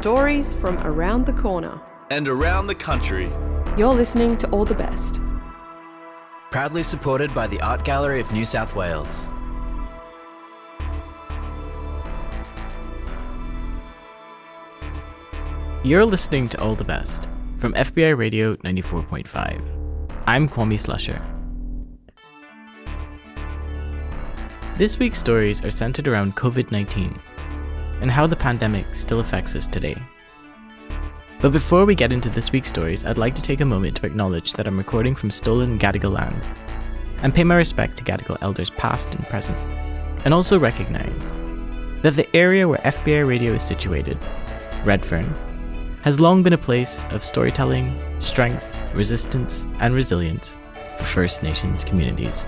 stories from around the corner and around the country. You're listening to All the Best. Proudly supported by the Art Gallery of New South Wales. You're listening to All the Best from FBI Radio 94.5. I'm Kwame Slusher. This week's stories are centered around COVID-19 and how the pandemic still affects us today. But before we get into this week's stories, I'd like to take a moment to acknowledge that I'm recording from stolen Gadigal land and pay my respect to Gadigal elders past and present, and also recognise that the area where FBI Radio is situated, Redfern, has long been a place of storytelling, strength, resistance, and resilience for First Nations communities.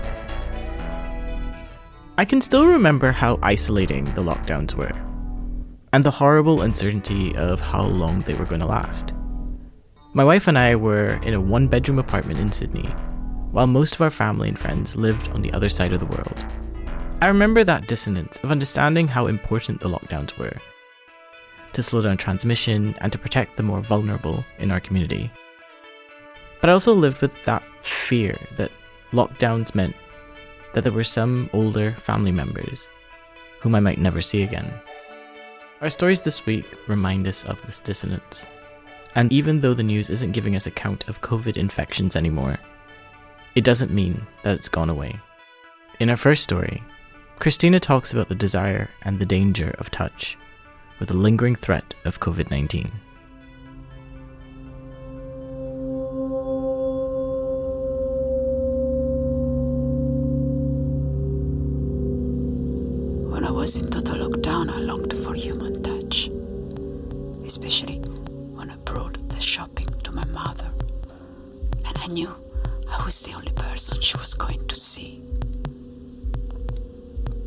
I can still remember how isolating the lockdowns were, and the horrible uncertainty of how long they were going to last. My wife and I were in a one-bedroom apartment in Sydney, while most of our family and friends lived on the other side of the world. I remember that dissonance of understanding how important the lockdowns were, to slow down transmission and to protect the more vulnerable in our community. But I also lived with that fear that lockdowns meant that there were some older family members whom I might never see again. Our stories this week remind us of this dissonance. And even though the news isn't giving us a count of COVID infections anymore, it doesn't mean that it's gone away. In our first story, Cristina talks about the desire and the danger of touch with the lingering threat of COVID-19. When I was in total lockdown, I longed for human touch, especially when I brought the shopping to my mother, and I knew I was the only person she was going to see.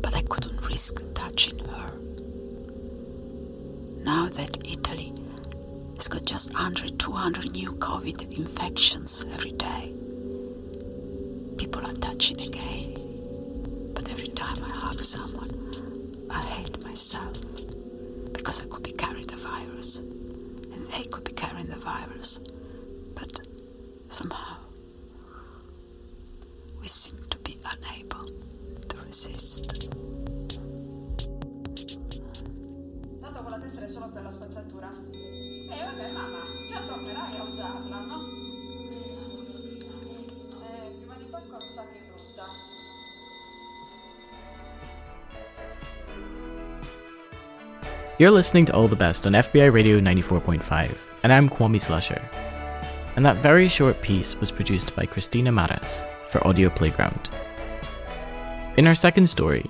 But I couldn't risk touching her. Now that Italy has got just 100, 200 new COVID infections every day, people are touching again. But every time I hug someone, I hate myself, because I could be carrying the virus, and they could be carrying the virus, but somehow we seem to be unable to resist. Tanto quella tessera è solo per la spazzatura. Vabbè mamma, già tornerai a usarla, no? Prima di Pasqua mi sa che è brutta. You're listening to All the Best on FBI Radio 94.5, and I'm Kwame Slusher. And that very short piece was produced by Cristina for Audio Playground. In our second story,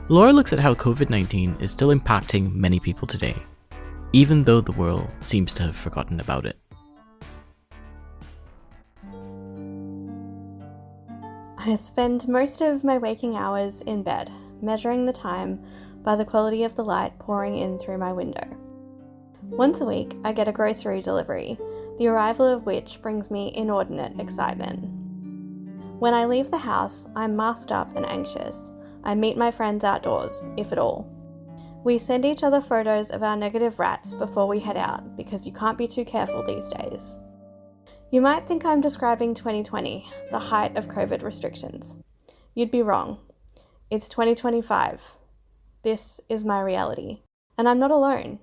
Laura looks at how COVID-19 is still impacting many people today, even though the world seems to have forgotten about it. I spend most of my waking hours in bed, measuring the time by the quality of the light pouring in through my window. Once a week, I get a grocery delivery, the arrival of which brings me inordinate excitement. When I leave the house, I'm masked up and anxious. I meet my friends outdoors, if at all. We send each other photos of our negative rats before we head out, because you can't be too careful these days. You might think I'm describing 2020, the height of COVID restrictions. You'd be wrong. It's 2025. This is my reality. And I'm not alone,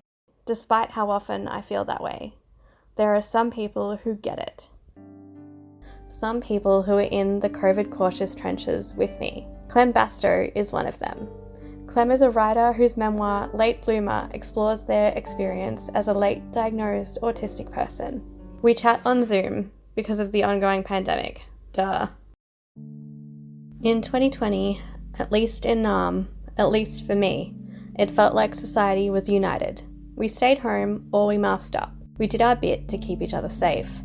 despite how often I feel that way. There are some people who get it. Some people who are in the COVID cautious trenches with me. Clem Bastow is one of them. Clem is a writer whose memoir, Late Bloomer, explores their experience as a late diagnosed autistic person. We chat on Zoom because of the ongoing pandemic. Duh. In 2020, at least in Naarm, at least for me, it felt like society was united. We stayed home or we masked up. We did our bit to keep each other safe.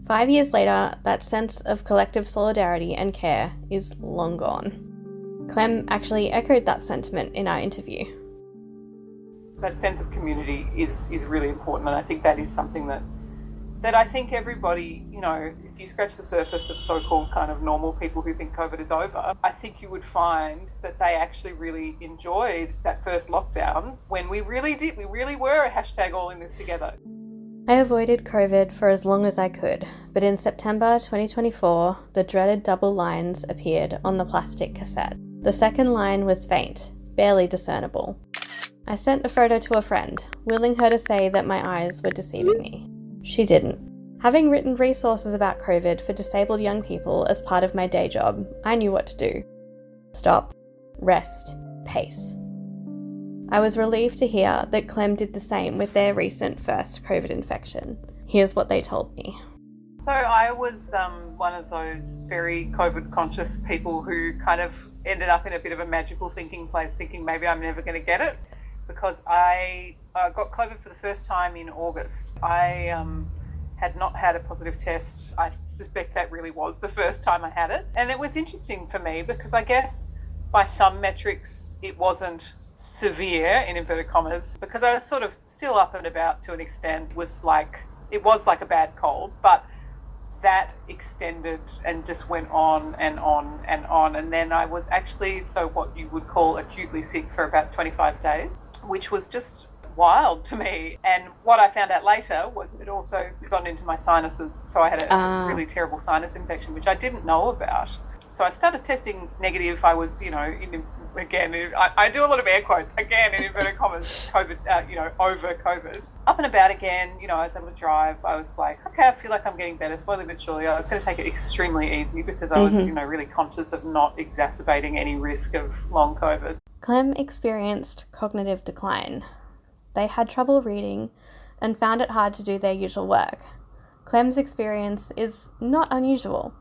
5 years later, that sense of collective solidarity and care is long gone. Clem actually echoed that sentiment in our interview. That sense of community is really important, and I think that is something that that I think everybody, if you scratch the surface of so-called kind of normal people who think COVID is over, I think you would find that they actually really enjoyed that first lockdown when we really did. We really were a hashtag all in this together. I avoided COVID for as long as I could, but in September 2024, the dreaded double lines appeared on the plastic cassette. The second line was faint, barely discernible. I sent a photo to a friend, willing her to say that my eyes were deceiving me. She didn't. Having written resources about COVID for disabled young people as part of my day job, I knew what to do. Stop, rest, pace. I was relieved to hear that Clem did the same with their recent first COVID infection. Here's what they told me. So I was one of those very COVID conscious people who kind of ended up in a bit of a magical thinking place, thinking maybe I'm never going to get it, because I got COVID for the first time in August. I had not had a positive test. I suspect that really was the first time I had it. And it was interesting for me because I guess by some metrics it wasn't severe, in inverted commas, because I was sort of still up and about to an extent. It was like a bad cold, but that extended and just went on and on and on. And then I was actually, so what you would call acutely sick for about 25 days, which was just wild to me. And what I found out later was it also got into my sinuses. So I had a really terrible sinus infection, which I didn't know about. So I started testing negative. I was, I do a lot of air quotes, again, in inverted commas, COVID, over COVID. Up and about again, I was able to drive. I was like, okay, I feel like I'm getting better slowly but surely. I was going to take it extremely easy because I was, really conscious of not exacerbating any risk of long COVID. Clem experienced cognitive decline. They had trouble reading and found it hard to do their usual work. Clem's experience is not unusual.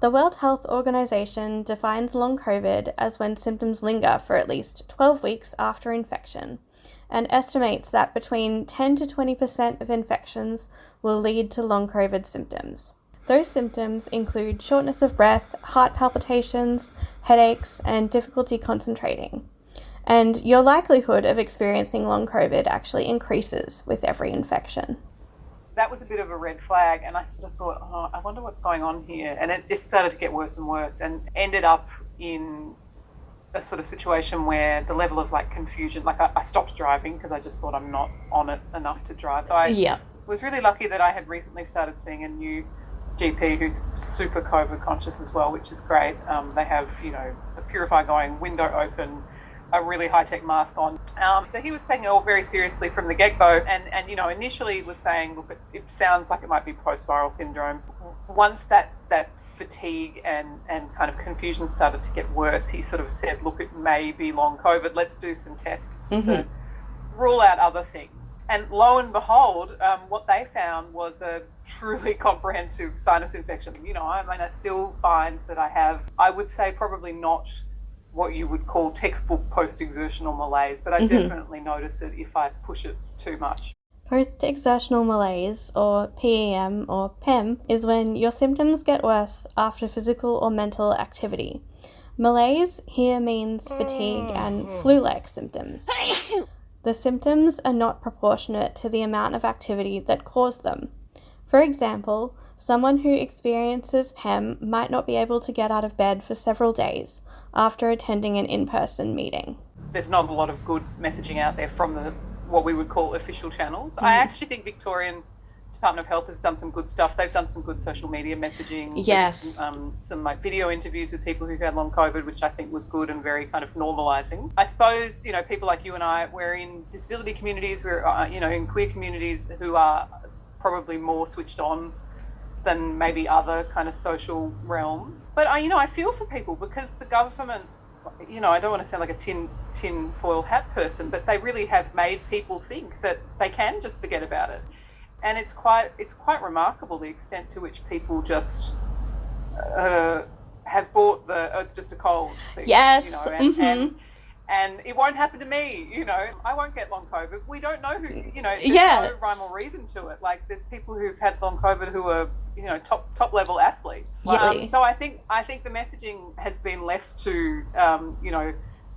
The World Health Organization defines long COVID as when symptoms linger for at least 12 weeks after infection, and estimates that between 10 to 20% of infections will lead to long COVID symptoms. Those symptoms include shortness of breath, heart palpitations, headaches, and difficulty concentrating. And your likelihood of experiencing long COVID actually increases with every infection. That was a bit of a red flag, and I sort of thought, I wonder what's going on here. And it started to get worse and worse, and ended up in a sort of situation where the level of confusion, I stopped driving because I just thought I'm not on it enough to drive. So I was really lucky that I had recently started seeing a new GP who's super COVID conscious as well, which is great. They have, the purifier going, window open, a really high-tech mask on. So he was taking it all very seriously from the get-go, and initially was saying, look, it sounds like it might be post-viral syndrome. Once that fatigue and kind of confusion started to get worse, he sort of said, look, it may be long COVID. Let's do some tests to rule out other things. And lo and behold, what they found was a truly comprehensive sinus infection. I still find that I have, I would say probably not what you would call textbook post-exertional malaise, but I definitely notice it if I push it too much. Post-exertional malaise, or PEM or PEM, is when your symptoms get worse after physical or mental activity. Malaise here means fatigue and flu-like symptoms. The symptoms are not proportionate to the amount of activity that caused them. For example, someone who experiences PEM might not be able to get out of bed for several days after attending an in-person meeting. There's not a lot of good messaging out there from what we would call official channels. I actually think Victorian Department of Health has done some good stuff. They've done some good social media messaging. Yes. Some video interviews with people who've had long COVID, which I think was good and very kind of normalising. I suppose, people like you and I, we're in disability communities, we're, in queer communities who are probably more switched on than maybe other kind of social realms. But I feel for people because the government, I don't want to sound like a tin foil hat person, but they really have made people think that they can just forget about it. And it's quite remarkable the extent to which people just have bought it's just a cold thing. Yes. And it won't happen to me, I won't get long COVID. We don't know who, there's no rhyme or reason to it. Like there's people who've had long COVID who are, top level athletes. So I think the messaging has been left to,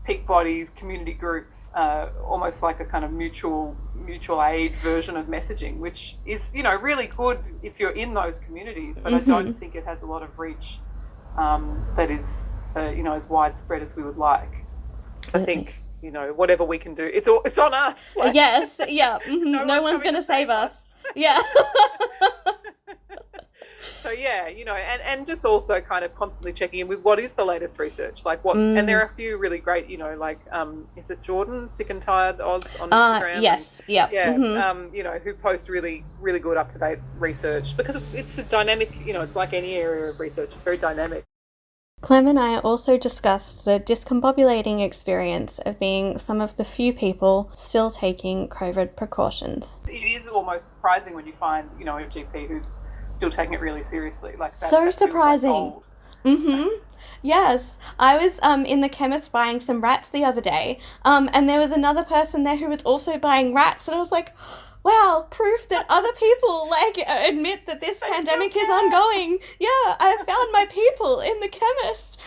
peak bodies, community groups, almost like a kind of mutual aid version of messaging, which is, really good if you're in those communities, but I don't think it has a lot of reach that is, as widespread as we would like. I think, whatever we can do, it's on us. Like, yes, yeah. No one's going to save us. Yeah. So yeah, and just also kind of constantly checking in with what is the latest research, like and there are a few really great, like is it Jordan Sick and Tired Oz on Instagram? Yes, yeah, who post really, really good up to date research, because it's a dynamic, it's like any area of research, it's very dynamic. Clem and I also discussed the discombobulating experience of being some of the few people still taking COVID precautions. It is almost surprising when you find, a GP who's still taking it really seriously. Like so surprising. Yes, I was in the chemist buying some rats the other day, and there was another person there who was also buying rats, and I was like, wow, proof that other people admit that this pandemic is ongoing. Yeah, I found my people in the chemist.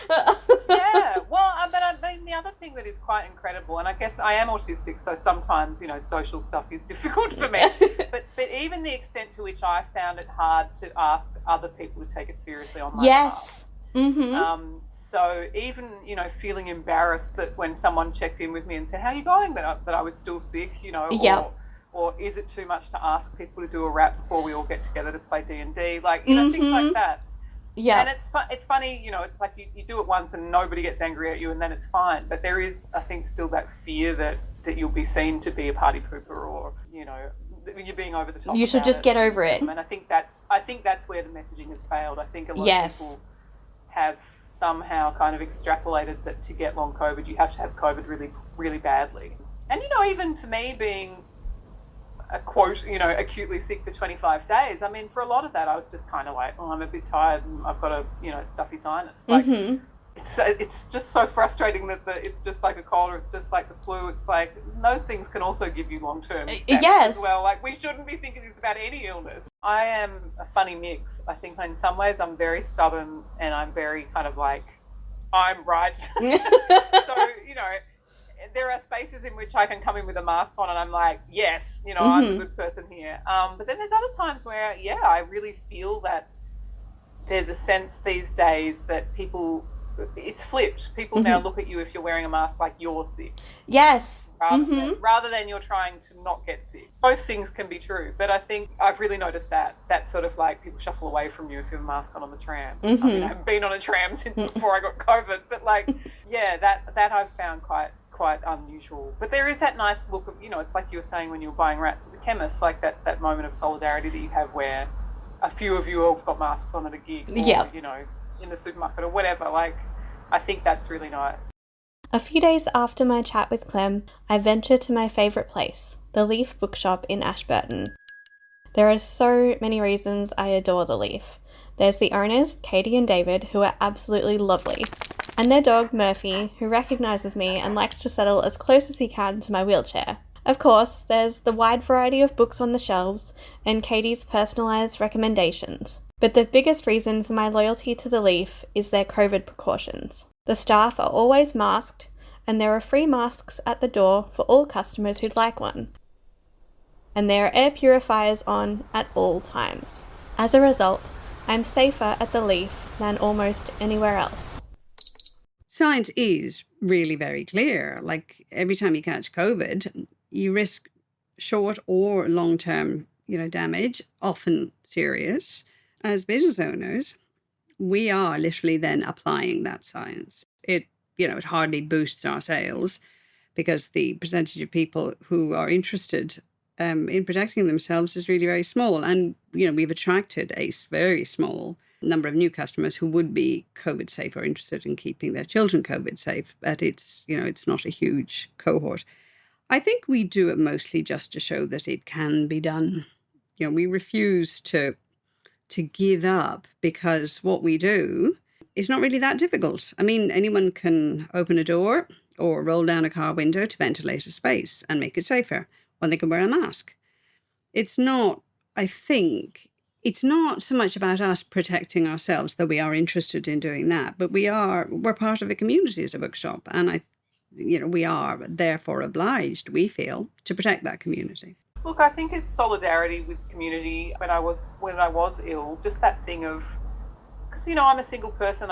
Yeah, well, but I mean, the other thing that is quite incredible, and I guess I am autistic, so sometimes, social stuff is difficult for me, but even the extent to which I found it hard to ask other people to take it seriously on my behalf. So even, feeling embarrassed that when someone checked in with me and said, how are you going, that I was still sick, or is it too much to ask people to do a rap before we all get together to play D&D? Things like that. Yeah. And it's funny, it's like you do it once and nobody gets angry at you and then it's fine. But there is, I think, still that fear that you'll be seen to be a party pooper, or, you're being over the top. You should just get over it. And I think that's where the messaging has failed. I think a lot of people have somehow kind of extrapolated that to get long COVID, you have to have COVID really, really badly. And, even for me being a quote, acutely sick for 25 days. I mean, for a lot of that, I was just kind of like, oh, I'm a bit tired and I've got a, stuffy sinus. Like, it's just so frustrating that it's just like a cold, or it's just like the flu. It's like, those things can also give you long-term effects as well. Like, we shouldn't be thinking this about any illness. I am a funny mix. I think in some ways I'm very stubborn and I'm very kind of like, I'm right. So, there are spaces in which I can come in with a mask on and I'm like, yes, I'm a good person here. But then there's other times where, I really feel that there's a sense these days that it's flipped. People now look at you if you're wearing a mask like you're sick. Yes. Rather than you're trying to not get sick. Both things can be true, but I think I've really noticed that sort of like people shuffle away from you if you have a mask on the tram. I mean, I haven't been on a tram since before I got COVID, but that I've found quite unusual. But there is that nice look of, it's like you were saying when you were buying rats at the chemist, like that moment of solidarity that you have where a few of you have got masks on at a gig, or, in the supermarket or whatever. Like, I think that's really nice. A few days after my chat with Clem, I ventured to my favourite place, the Leaf Bookshop in Ashburton. There are so many reasons I adore the Leaf. There's the owners, Katie and David, who are absolutely lovely, and their dog, Murphy, who recognises me and likes to settle as close as he can to my wheelchair. Of course, there's the wide variety of books on the shelves and Katie's personalised recommendations. But the biggest reason for my loyalty to the Leaf is their COVID precautions. The staff are always masked, and there are free masks at the door for all customers who'd like one. And there are air purifiers on at all times. As a result, I'm safer at the Leaf than almost anywhere else. Science is really very clear. Like, every time you catch COVID, you risk short or long-term, damage, often serious. As business owners, we are literally then applying that science. It hardly boosts our sales because the percentage of people who are interested in protecting themselves is really very small. And, we've attracted a very small number of new customers who would be COVID safe or interested in keeping their children COVID safe. But it's not a huge cohort. I think we do it mostly just to show that it can be done. We refuse to give up because what we do is not really that difficult. I mean, anyone can open a door or roll down a car window to ventilate a space and make it safer, or they can wear a mask. It's not so much about us protecting ourselves, though we are interested in doing that, but we're part of a community as a bookshop. And we are therefore obliged, we feel, to protect that community. Look, I think it's solidarity with community. When I was ill, just that thing of, because I'm a single person,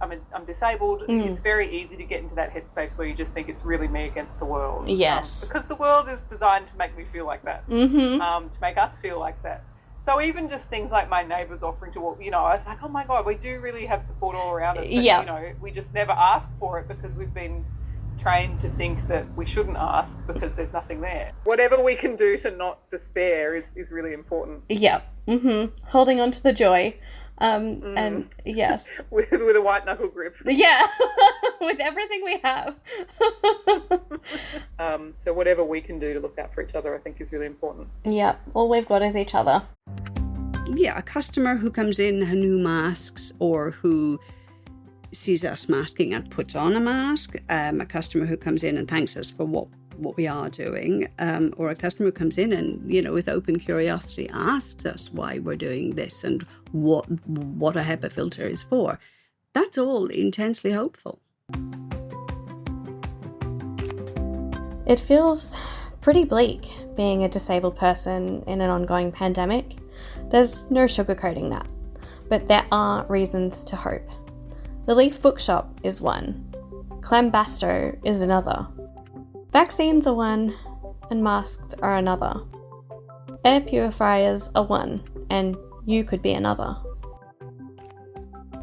I'm disabled. It's very easy to get into that headspace where you just think it's really me against the world. Yes, because the world is designed to make me feel like that, to make us feel like that. So even just things like my neighbours offering to walk, I was like, oh my God, we do really have support all around us. But, we just never ask for it because we've been trained to think that we shouldn't ask because there's nothing there. Whatever we can do to not despair is really important. Yeah. Holding on to the joy. And yes. with a white knuckle grip. Yeah. With everything we have. So whatever we can do to look out for each other, I think, is really important. Yeah. All we've got is each other. Yeah, a customer who comes in who masks or who sees us masking and puts on a mask, a customer who comes in and thanks us for what we are doing, or a customer who comes in and, with open curiosity asks us why we're doing this and what a HEPA filter is for. That's all intensely hopeful. It feels pretty bleak being a disabled person in an ongoing pandemic. There's no sugarcoating that, but there are reasons to hope. The Leaf Bookshop is one. Clambasto is another. Vaccines are one, and masks are another. Air purifiers are one, and you could be another.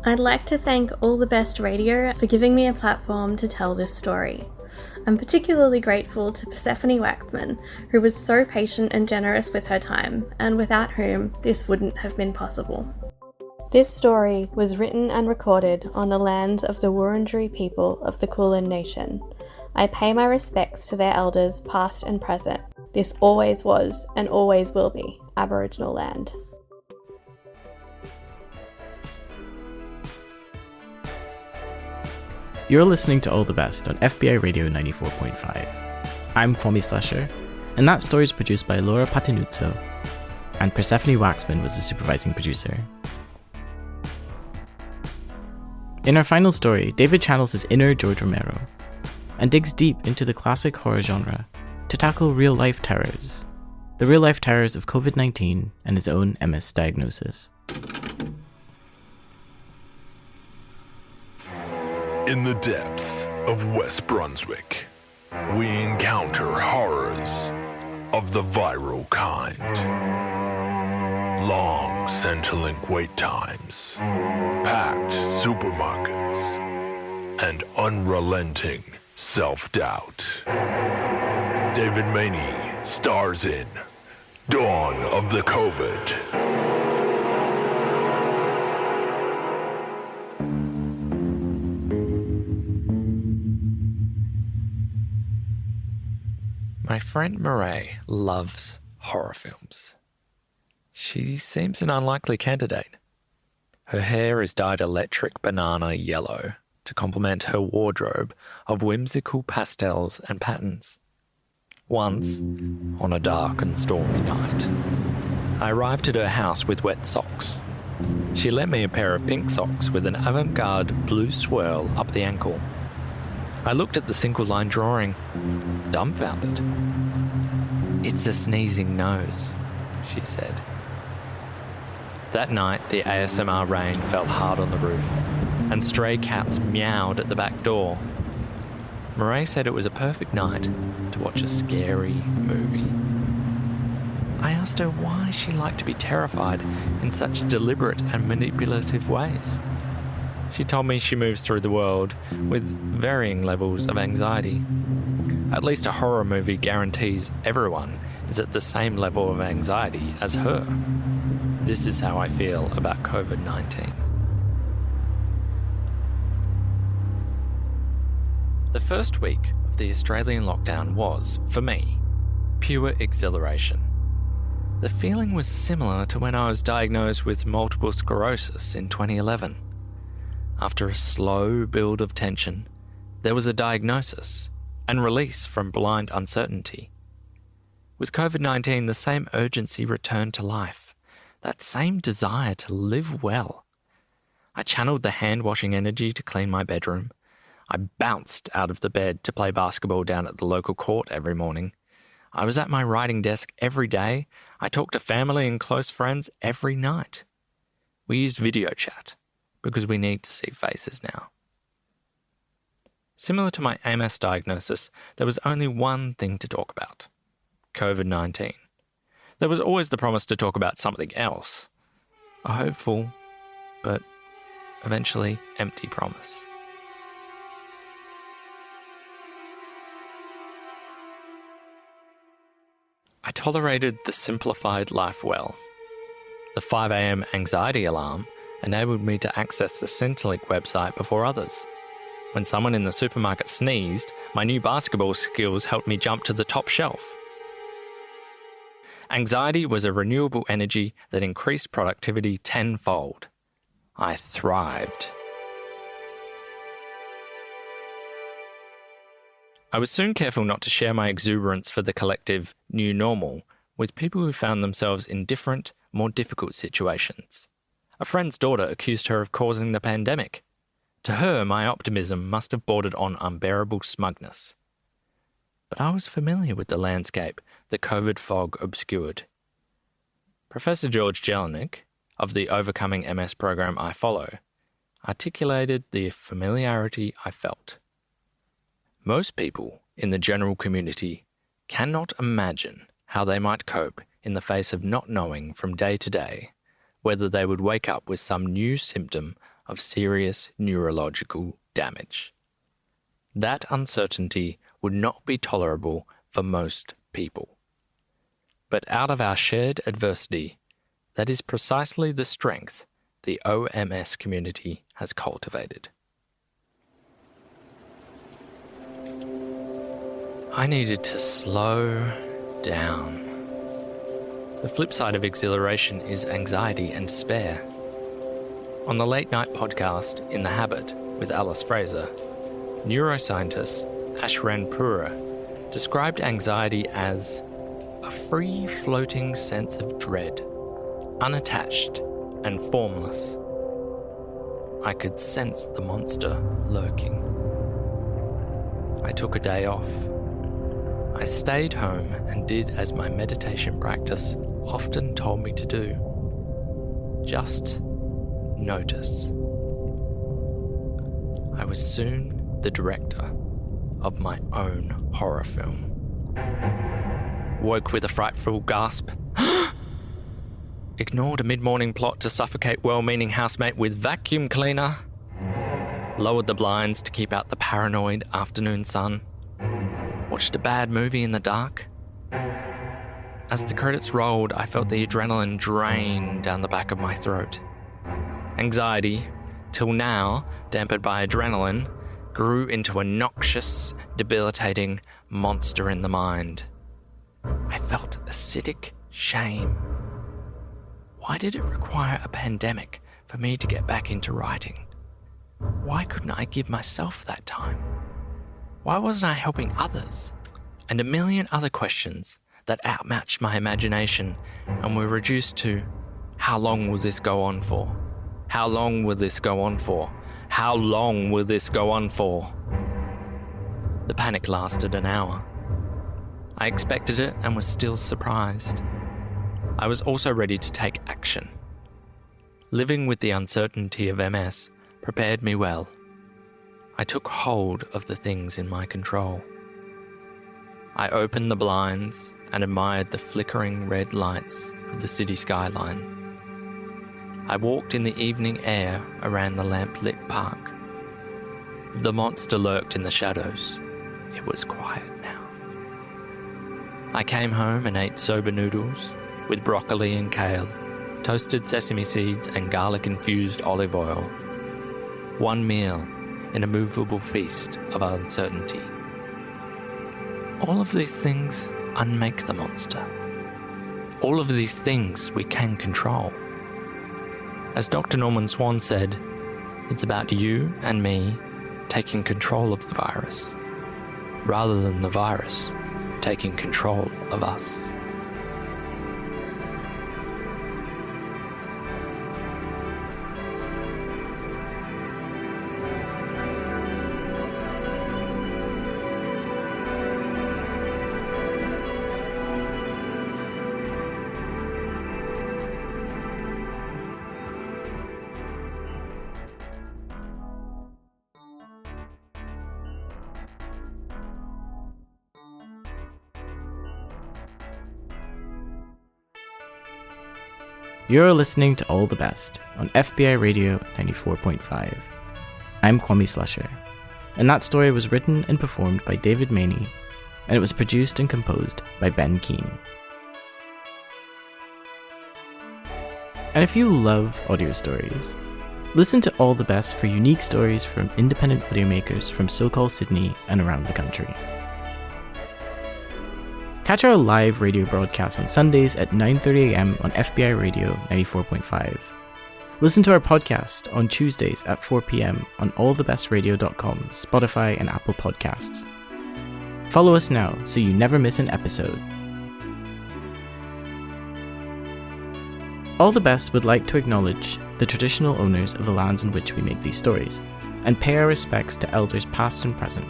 I'd like to thank All the Best Radio for giving me a platform to tell this story. I'm particularly grateful to Persephone Waxman, who was so patient and generous with her time, and without whom this wouldn't have been possible. This story was written and recorded on the lands of the Wurundjeri people of the Kulin Nation. I pay my respects to their elders, past and present. This always was and always will be Aboriginal land. You're listening to All the Best on FBI Radio 94.5. I'm Kwame Slasher, and that story is produced by Laura Pettenuzzo, and Persephone Waxman was the supervising producer. In our final story, David channels his inner George Romero and digs deep into the classic horror genre to tackle real-life terrors, the real-life terrors of COVID-19 and his own MS diagnosis. In the depths of West Brunswick, we encounter horrors of the viral kind. Long Centrelink wait times, packed supermarkets, and unrelenting self-doubt. David Maney stars in Dawn of the COVID. My friend Murray loves horror films. She seems an unlikely candidate. Her hair is dyed electric banana yellow to complement her wardrobe of whimsical pastels and patterns. Once, on a dark and stormy night, I arrived at her house with wet socks. She lent me a pair of pink socks with an avant-garde blue swirl up the ankle. I looked at the single-line drawing, dumbfounded. "It's a sneezing nose," she said. That night, the ASMR rain fell hard on the roof, and stray cats meowed at the back door. Murray said it was a perfect night to watch a scary movie. I asked her why she liked to be terrified in such deliberate and manipulative ways. She told me she moves through the world with varying levels of anxiety. At least a horror movie guarantees everyone is at the same level of anxiety as her. This is how I feel about COVID-19. The first week of the Australian lockdown was, for me, pure exhilaration. The feeling was similar to when I was diagnosed with multiple sclerosis in 2011. After a slow build of tension, there was a diagnosis and release from blind uncertainty. With COVID-19, the same urgency returned to life, that same desire to live well. I channeled the hand-washing energy to clean my bedroom. I bounced out of the bed to play basketball down at the local court every morning. I was at my writing desk every day. I talked to family and close friends every night. We used video chat because we need to see faces now. Similar to my MS diagnosis, there was only one thing to talk about: COVID-19. There was always the promise to talk about something else. A hopeful, but eventually empty promise. I tolerated the simplified life well. The 5 a.m. anxiety alarm enabled me to access the Centrelink website before others. When someone in the supermarket sneezed, my new basketball skills helped me jump to the top shelf. Anxiety was a renewable energy that increased productivity tenfold. I thrived. I was soon careful not to share my exuberance for the collective new normal with people who found themselves in different, more difficult situations. A friend's daughter accused her of causing the pandemic. To her, my optimism must have bordered on unbearable smugness. But I was familiar with the landscape the COVID fog obscured. Professor George Jelenic, of the Overcoming MS program I follow, articulated the familiarity I felt. Most people in the general community cannot imagine how they might cope in the face of not knowing from day to day whether they would wake up with some new symptom of serious neurological damage. That uncertainty would not be tolerable for most people. But out of our shared adversity, that is precisely the strength the OMS community has cultivated. I needed to slow down. The flip side of exhilaration is anxiety and despair. On the Late Night podcast In the Habit with Alice Fraser, neuroscientist Ashren Pura described anxiety as a free-floating sense of dread, unattached and formless. I could sense the monster lurking. I took a day off. I stayed home and did as my meditation practice often told me to do. Just notice. I was soon the director of my own horror film. Woke with a frightful gasp. Ignored a mid-morning plot to suffocate well-meaning housemate with vacuum cleaner. Lowered the blinds to keep out the paranoid afternoon sun. Watched a bad movie in the dark. As the credits rolled, I felt the adrenaline drain down the back of my throat. Anxiety, till now dampened by adrenaline, grew into a noxious, debilitating monster in the mind. I felt acidic shame. Why did it require a pandemic for me to get back into writing? Why couldn't I give myself that time? Why wasn't I helping others? And a million other questions that outmatched my imagination and were reduced to, how long will this go on for? How long will this go on for? How long will this go on for? The panic lasted an hour. I expected it and was still surprised. I was also ready to take action. Living with the uncertainty of MS prepared me well. I took hold of the things in my control. I opened the blinds and admired the flickering red lights of the city skyline. I walked in the evening air around the lamp-lit park. The monster lurked in the shadows. It was quiet now. I came home and ate soba noodles with broccoli and kale, toasted sesame seeds and garlic-infused olive oil. One meal in a movable feast of uncertainty. All of these things unmake the monster. All of these things we can control. As Dr. Norman Swan said, it's about you and me taking control of the virus, rather than the virus taking control of us. You're listening to All the Best on FBI Radio 94.5. I'm Kwame Slusher, and that story was written and performed by David Maney, and it was produced and composed by Ben Keane. And if you love audio stories, listen to All the Best for unique stories from independent audio makers from so-called Sydney and around the country. Catch our live radio broadcast on Sundays at 9:30 a.m. on FBI Radio 94.5. Listen to our podcast on Tuesdays at 4 p.m. on allthebestradio.com, Spotify, and Apple Podcasts. Follow us now so you never miss an episode. All the Best would like to acknowledge the traditional owners of the lands on which we make these stories, and pay our respects to elders past and present.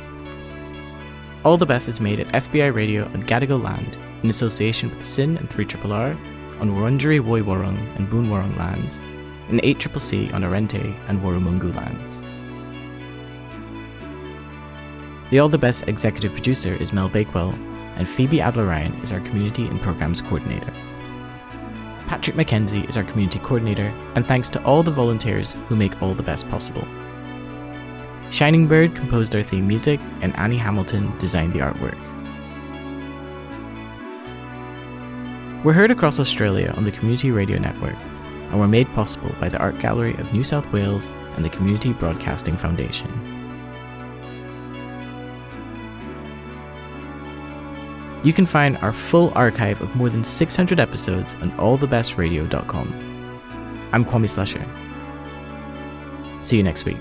All the Best is made at FBI Radio on Gadigal land in association with SYN and 3RRR on Wurundjeri Woiwurrung and Boonwurrung lands, and 8CCC on Arrente and Warrumungu lands. The All the Best executive producer is Mel Bakewell, and Phoebe Adler-Ryan is our community and programs coordinator. Patrick McKenzie is our community coordinator, and thanks to all the volunteers who make All the Best possible. Shining Bird composed our theme music, and Annie Hamilton designed the artwork. We're heard across Australia on the Community Radio Network, and were made possible by the Art Gallery of New South Wales and the Community Broadcasting Foundation. You can find our full archive of more than 600 episodes on allthebestradio.com. I'm Kwame Slusher. See you next week.